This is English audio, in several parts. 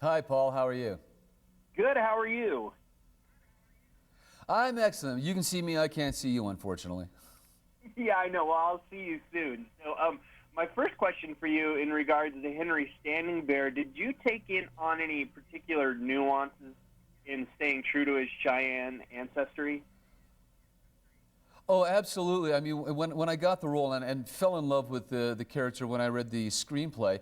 Hi, Paul. How are you? Good. How are you? I'm excellent. You can see me. I can't see you, unfortunately. Yeah, I know. Well, I'll see you soon. My first question for you in regards to Henry Standing Bear, did you take in on any particular nuances in staying true to his Cheyenne ancestry? Oh, absolutely. I mean, when I got the role and fell in love with the character when I read the screenplay,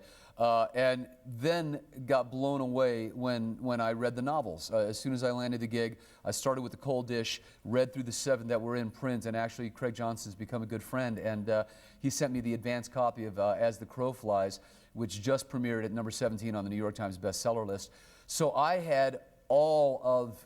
and then got blown away when I read the novels. As soon as I landed the gig, I started with the cold dish, read through the 7 that were in print, and actually Craig Johnson's become a good friend, and he sent me the advance copy of As the Crow Flies, which just premiered at number 17 on the New York Times bestseller list. So I had all of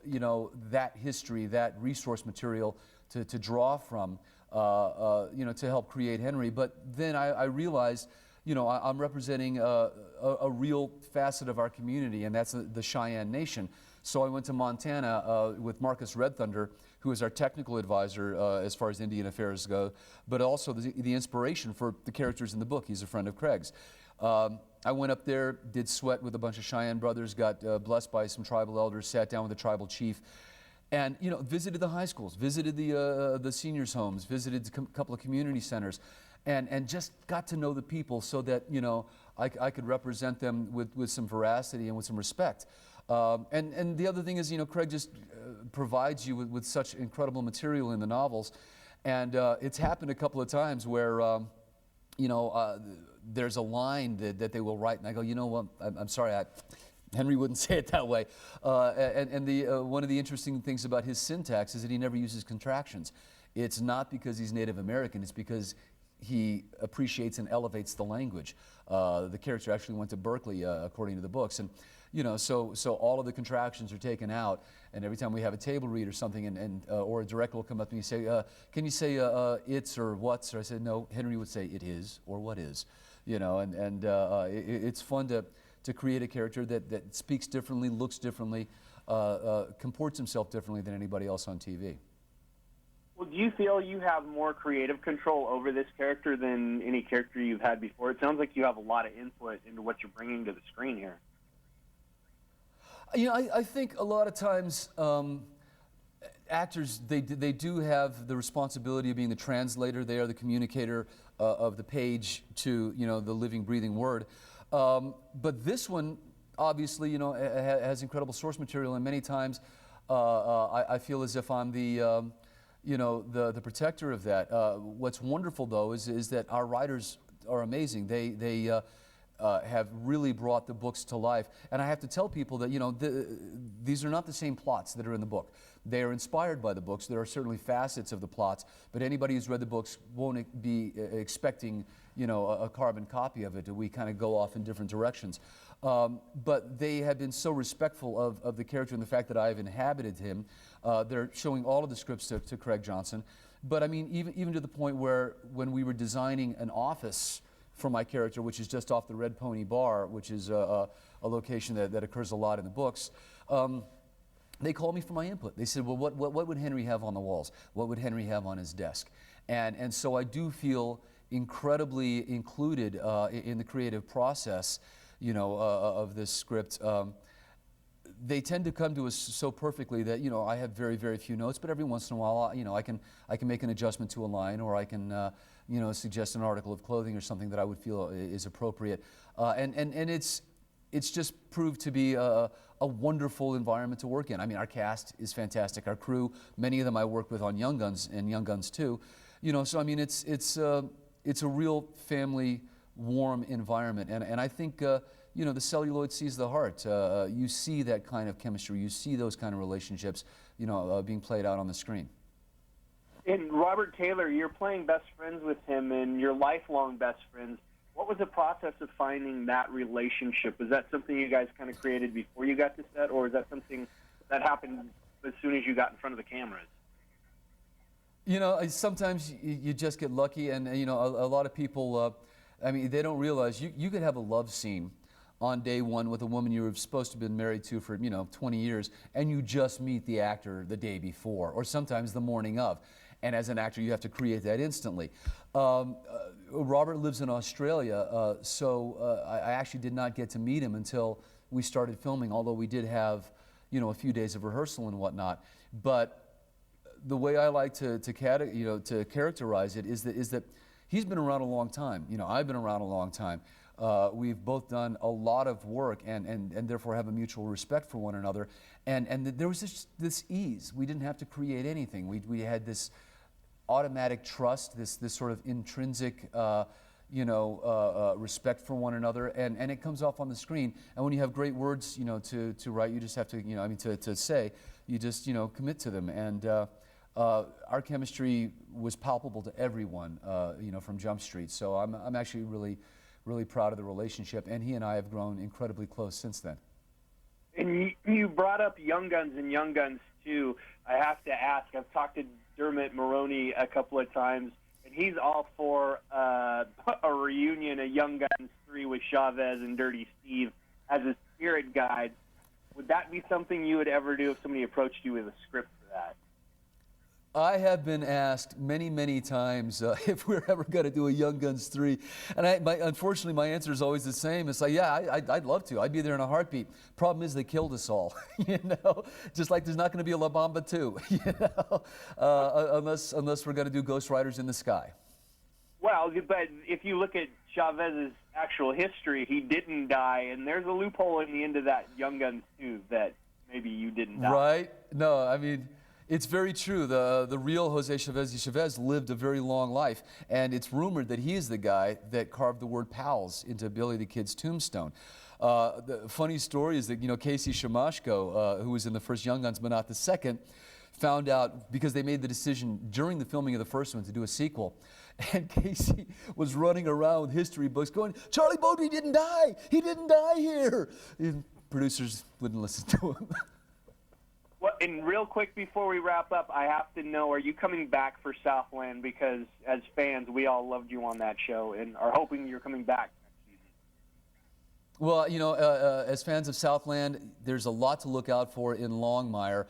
that history, that resource material to draw from, to help create Henry. But then I realized, I'm representing a real facet of our community, and that's the Cheyenne Nation. So I went to Montana with Marcus Red Thunder, who is our technical advisor as far as Indian affairs go, but also the inspiration for the characters in the book. He's a friend of Craig's. I went up there, did sweat with a bunch of Cheyenne brothers, got blessed by some tribal elders, sat down with the tribal chief, and visited the high schools, visited the seniors' homes, visited a couple of community centers, and just got to know the people so that I could represent them with some veracity and with some respect. And the other thing is, Craig just provides you with such incredible material in the novels, and it's happened a couple of times where there's a line that they will write, and I go, well, I'm sorry, Henry wouldn't say it that way. One of the interesting things about his syntax is that he never uses contractions. It's not because he's Native American, it's because he appreciates and elevates the language. The character actually went to Berkeley, according to the books, and so all of the contractions are taken out, and every time we have a table read or something, or a director will come up to me and say, can you say it's or what's? Or I said, no, Henry would say it is or what is. It's fun to create a character that speaks differently, looks differently, comports himself differently than anybody else on TV. Well, do you feel you have more creative control over this character than any character you've had before? It sounds like you have a lot of input into what you're bringing to the screen here. I think a lot of times actors, they do have the responsibility of being the translator. They are the communicator of the page to the living, breathing word. But this one, obviously, has incredible source material, and many times I feel as if I'm the protector of that. What's wonderful, though, is that our writers are amazing. They have really brought the books to life. And I have to tell people that, these are not the same plots that are in the book. They are inspired by the books. There are certainly facets of the plots, but anybody who's read the books won't be expecting, a carbon copy of it. We kind of go off in different directions. But they have been so respectful of the character and the fact that I've inhabited him. They're showing all of the scripts to Craig Johnson. But I mean, even to the point where when we were designing an office for my character, which is just off the Red Pony Bar, which is a location that occurs a lot in the books, they called me for my input. They said, well, what would Henry have on the walls? What would Henry have on his desk? And so I do feel incredibly included in the creative process, of this script. They tend to come to us so perfectly that I have very, very few notes, but every once in a while I can make an adjustment to a line, or I can suggest an article of clothing or something that I would feel is appropriate, and it's just proved to be a wonderful environment to work in. I mean, our cast is fantastic. Our crew, many of them I work with on Young Guns and Young Guns 2, so I mean it's a real family warm environment, and I think the celluloid sees the heart. You see that kind of chemistry. You see those kind of relationships, being played out on the screen. And Robert Taylor, you're playing best friends with him, and you're lifelong best friends. What was the process of finding that relationship? Was that something you guys kind of created before you got to set, or is that something that happened as soon as you got in front of the cameras? Sometimes you just get lucky, and a lot of people, they don't realize you could have a love scene on day one with a woman you were supposed to have been married to for 20 years, and you just meet the actor the day before, or sometimes the morning of. And as an actor, you have to create that instantly. Robert lives in Australia, so I actually did not get to meet him until we started filming, although we did have, you know, a few days of rehearsal and whatnot. But the way I like to characterize it is that he's been around a long time. You know, I've been around a long time. We've both done a lot of work and therefore have a mutual respect for one another. And there was this ease. We didn't have to create anything. We had this automatic trust, this sort of intrinsic respect for one another, and it comes off on the screen. And when you have great words, you know, to write, you just have to, to say, you just, commit to them. And our chemistry was palpable to everyone, from Jump Street. So I'm actually really proud of the relationship, and he and I have grown incredibly close since then. And you brought up Young Guns and Young Guns 2. I have to ask, I've talked to Dermot Mulroney a couple of times, and he's all for a reunion, a Young Guns 3 with Chavez and Dirty Steve as a spirit guide. Would that be something you would ever do if somebody approached you with a script for that? I have been asked many, many times if we're ever going to do a Young Guns 3. And unfortunately, my answer is always the same. It's like, yeah, I'd love to. I'd be there in a heartbeat. Problem is, they killed us all, just like there's not going to be a La Bamba 2, unless we're going to do Ghost Riders in the Sky. Well, but if you look at Chavez's actual history, he didn't die, and there's a loophole in the end of that Young Guns 2 that maybe you didn't die. Right? No, I mean, it's very true. The real Jose Chavez lived a very long life, and it's rumored that he is the guy that carved the word pals into Billy the Kid's tombstone. The funny story is that, Casey Shamashko, who was in the first Young Guns but not the second, found out because they made the decision during the filming of the first one to do a sequel. And Casey was running around with history books going, Charlie Bowden didn't die. He didn't die here. And producers wouldn't listen to him. Well, and real quick before we wrap up, I have to know, are you coming back for Southland? Because as fans, we all loved you on that show and are hoping you're coming back next season. Well, as fans of Southland, there's a lot to look out for in Longmire.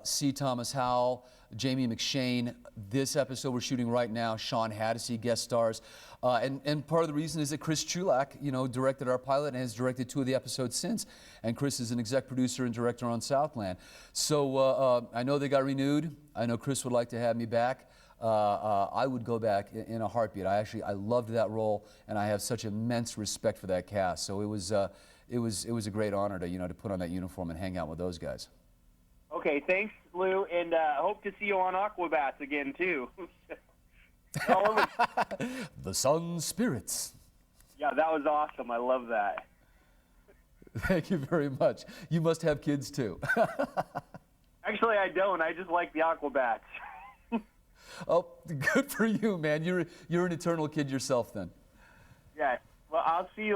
C. Thomas Howell, Jamie McShane. This episode we're shooting right now, Sean Hattasey guest stars. And part of the reason is that Chris Chulak, directed our pilot and has directed 2 of the episodes since. And Chris is an exec producer and director on Southland. So I know they got renewed. I know Chris would like to have me back. I would go back in a heartbeat. I loved that role, and I have such immense respect for that cast. So it was a great honor to put on that uniform and hang out with those guys. Okay, thanks, Lou, and hope to see you on Aquabats again too. The Sun Spirits. Yeah, that was awesome. I love that. Thank you very much. You must have kids too. Actually, I don't. I just like the Aquabats. Oh, good for you, man. You're an eternal kid yourself then. Yeah. Well, I'll see you